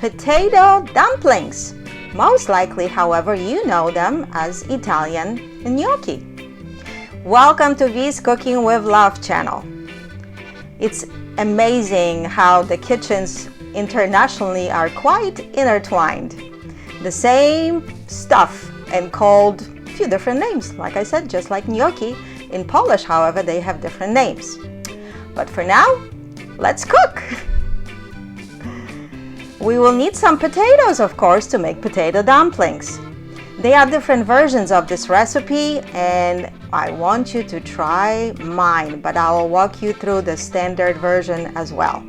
potato dumplings. Most likely, however, you know them as Italian gnocchi. Welcome to V's Cooking with Love channel. It's amazing how the kitchens internationally are quite intertwined. The same stuff and called a few different names, like I said, just like gnocchi. In Polish, however, they have different names. But for now, let's cook! We will need some potatoes, of course, to make potato dumplings. There are different versions of this recipe and I want you to try mine, but I will walk you through the standard version as well.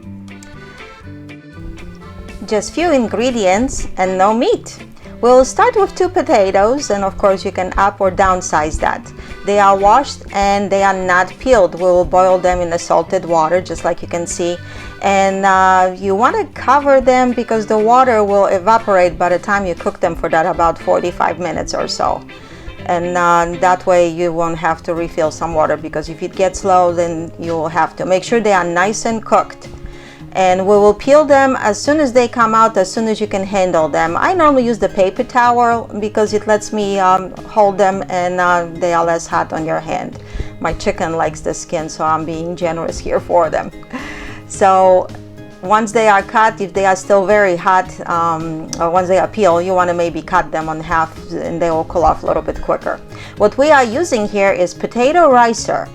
Just few ingredients and no meat. We'll start with 2 potatoes, and of course you can up or downsize that. They are washed and they are not peeled. We will boil them in the salted water, just like you can see. And you want to cover them because the water will evaporate by the time you cook them for that about 45 minutes or so. And that way you won't have to refill some water, because if it gets low, then you'll have to make sure they are nice and cooked. And we will peel them as soon as they come out, as soon as you can handle them. I normally use the paper towel because it lets me hold them and they are less hot on your hand. My chicken likes the skin, so I'm being generous here for them. So once they are cut, if they are still very hot, or once they are peeled, you want to maybe cut them on half and they will cool off a little bit quicker. What we are using here is potato ricer.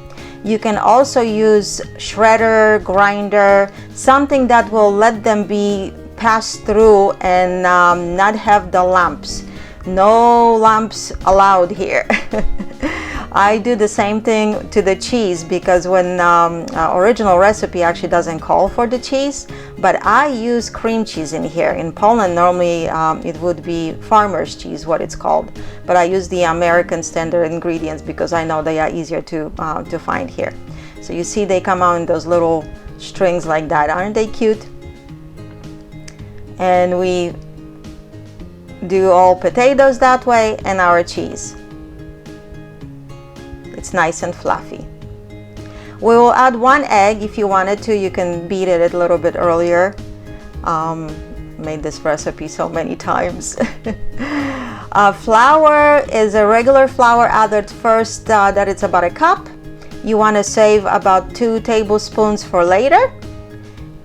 You can also use shredder, grinder, something that will let them be passed through and not have the lumps. No lumps allowed here. I do the same thing to the cheese, because when original recipe actually doesn't call for the cheese, but I use cream cheese in here. In Poland, normally it would be farmer's cheese, what it's called, but I use the American standard ingredients because I know they are easier to find here. So you see they come out in those little strings like that. Aren't they cute? And we do all potatoes that way, and our cheese. It's nice and fluffy. We will add 1 egg. If you wanted to, you can beat it a little bit earlier. Made this recipe so many times. Flour is a regular flour added first, that it's about 1 cup. You want to save about 2 tablespoons for later.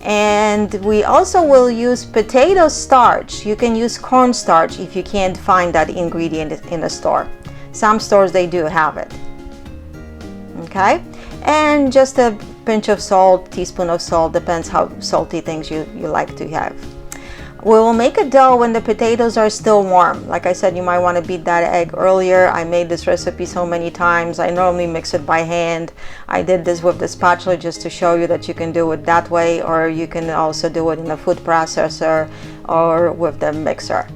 And we also will use potato starch. You can use cornstarch if you can't find that ingredient in the store. Some stores, they do have it. Okay, and just a pinch of salt, teaspoon of salt, depends how salty things you like to have. We will make a dough when the potatoes are still warm. Like I said, you might want to beat that egg earlier. I made this recipe so many times. I normally mix it by hand. I did this with the spatula just to show you that you can do it that way, or you can also do it in a food processor or with the mixer.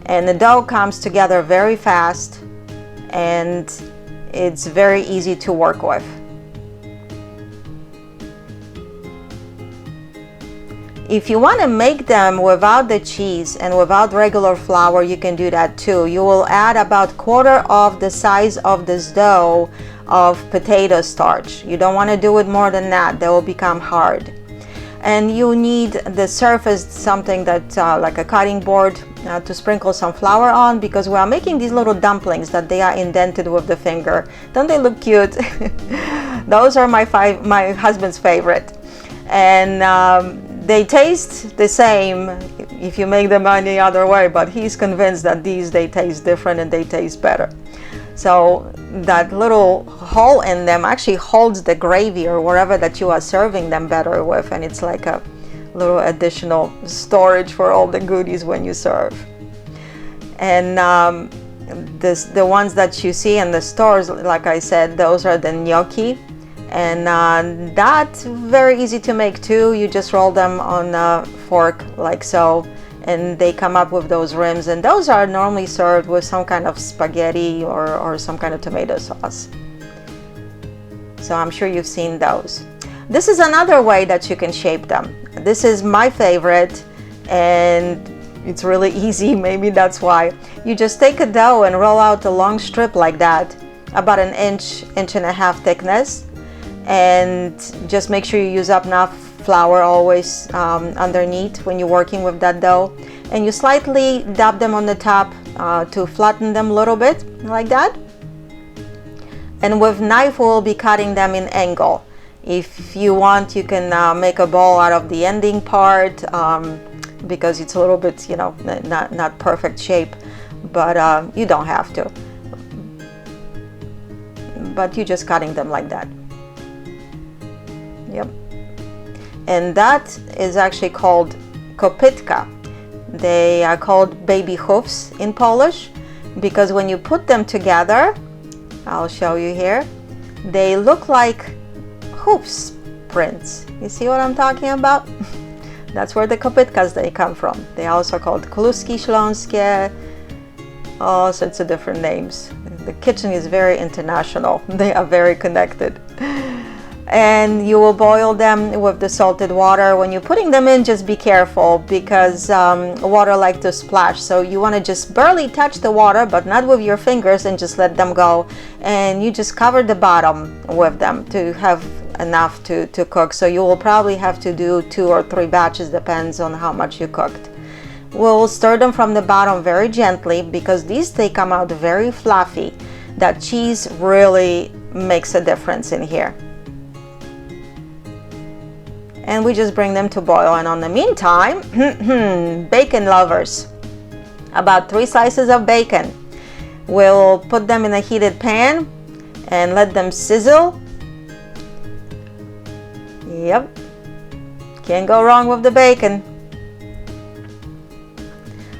And the dough comes together very fast and it's very easy to work with. If you want to make them without the cheese and without regular flour, you can do that too. You will add about 1/4 of the size of this dough of potato starch. You don't want to do it more than that. They will become hard. And you need the surface, something that like a cutting board, to sprinkle some flour on, because we are making these little dumplings that they are indented with the finger. Don't they look cute? Those are my husband's favorite. And they taste the same if you make them any other way, but he's convinced that they taste different and they taste better. So that little hole in them actually holds the gravy or whatever that you are serving them better with, and it's like a little additional storage for all the goodies when you serve. And the ones that you see in the stores, like I said, those are the gnocchi, and that's very easy to make too. You just roll them on a fork like so, and they come up with those rims, and those are normally served with some kind of spaghetti or some kind of tomato sauce. So I'm sure you've seen those. This is another way that you can shape them. This is my favorite, and it's really easy. Maybe that's why. You just take a dough and roll out a long strip like that, about 1 inch, 1.5 inch thickness, and just make sure you use up enough flour always underneath when you're working with that dough. And you slightly dab them on the top to flatten them a little bit, like that. And with knife, we'll be cutting them in angle. If you want, you can make a ball out of the ending part because it's a little bit, you know, not perfect shape, but you don't have to. But you're just cutting them like that. Yep. And that is actually called kopytka. They are called baby hoofs in Polish because when you put them together, I'll show you here, they look like hoofs prints. You see what I'm talking about? That's where the kopytkas they come from. They are also called Kluski śląskie, all sorts of different names. The kitchen is very international. They are very connected. And you will boil them with the salted water. When you're putting them in, just be careful because water likes to splash. So you want to just barely touch the water, but not with your fingers, and just let them go. And you just cover the bottom with them to have enough to cook. So you will probably have to do 2 or 3 batches, depends on how much you cooked. We'll stir them from the bottom very gently because these, they come out very fluffy. That cheese really makes a difference in here. And we just bring them to boil. And on the meantime, bacon lovers, about 3 slices of bacon. We'll put them in a heated pan and let them sizzle. Yep, can't go wrong with the bacon.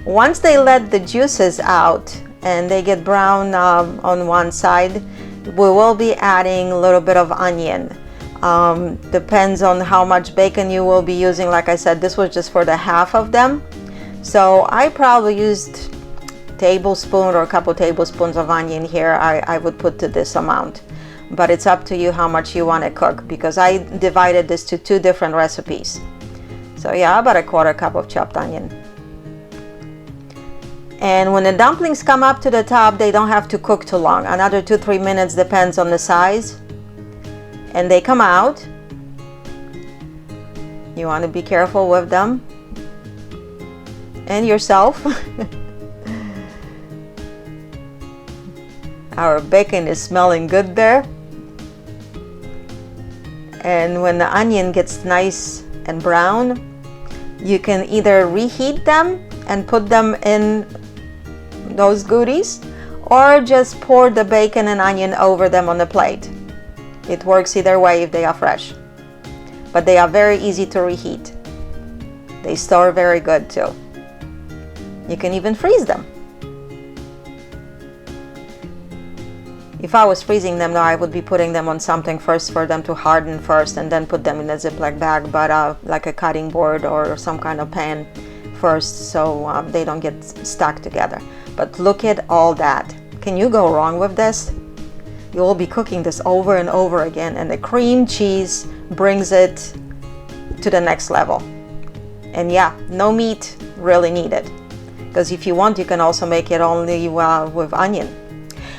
Once they let the juices out and they get brown on one side, we will be adding a little bit of onion. Depends on how much bacon you will be using. Like I said, this was just for the half of them. So I probably used a tablespoon or a couple tablespoons of onion here. I would put to this amount. But it's up to you how much you want to cook because I divided this to 2 different recipes. So yeah, about a 1/4 cup of chopped onion. And when the dumplings come up to the top, they don't have to cook too long. Another 2-3 minutes, depends on the size. And they come out. You want to be careful with them and yourself. Our bacon is smelling good there. And when the onion gets nice and brown, you can either reheat them and put them in those goodies, or just pour the bacon and onion over them on the plate. It works either way if they are fresh. But they are very easy to reheat. They store very good too. You can even freeze them. If I was freezing them, though, I would be putting them on something first for them to harden first and then put them in a Ziploc bag, but like a cutting board or some kind of pan first, so they don't get stuck together. But look at all that. Can you go wrong with this? You will be cooking this over and over again, and the cream cheese brings it to the next level. And yeah, no meat really needed, because if you want, you can also make it only with onion.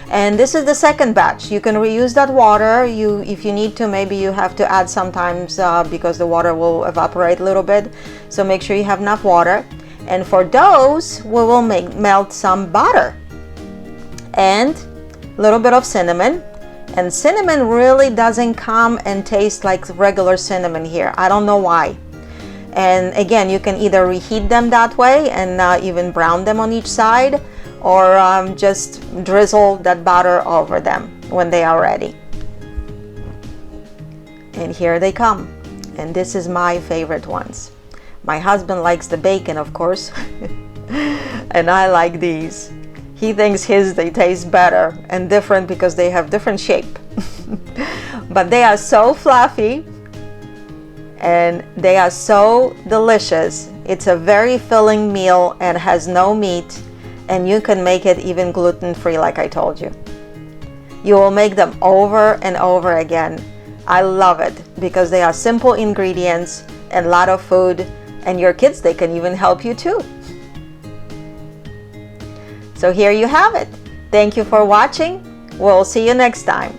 And this is the second batch. You can reuse that water. If you need to, maybe you have to add sometimes because the water will evaporate a little bit. So make sure you have enough water. And for those, we will melt some butter and a little bit of cinnamon. And cinnamon really doesn't come and taste like regular cinnamon here. I don't know why. And again, you can either reheat them that way and even brown them on each side, or just drizzle that butter over them when they are ready. And here they come. And this is my favorite ones. My husband likes the bacon, of course, and I like these. He thinks they taste better and different because they have different shape. But they are so fluffy and they are so delicious. It's a very filling meal and has no meat. And you can make it even gluten-free, like I told you. You will make them over and over again. I love it because they are simple ingredients and a lot of food, and your kids, they can even help you too. So here you have it. Thank you for watching. We'll see you next time.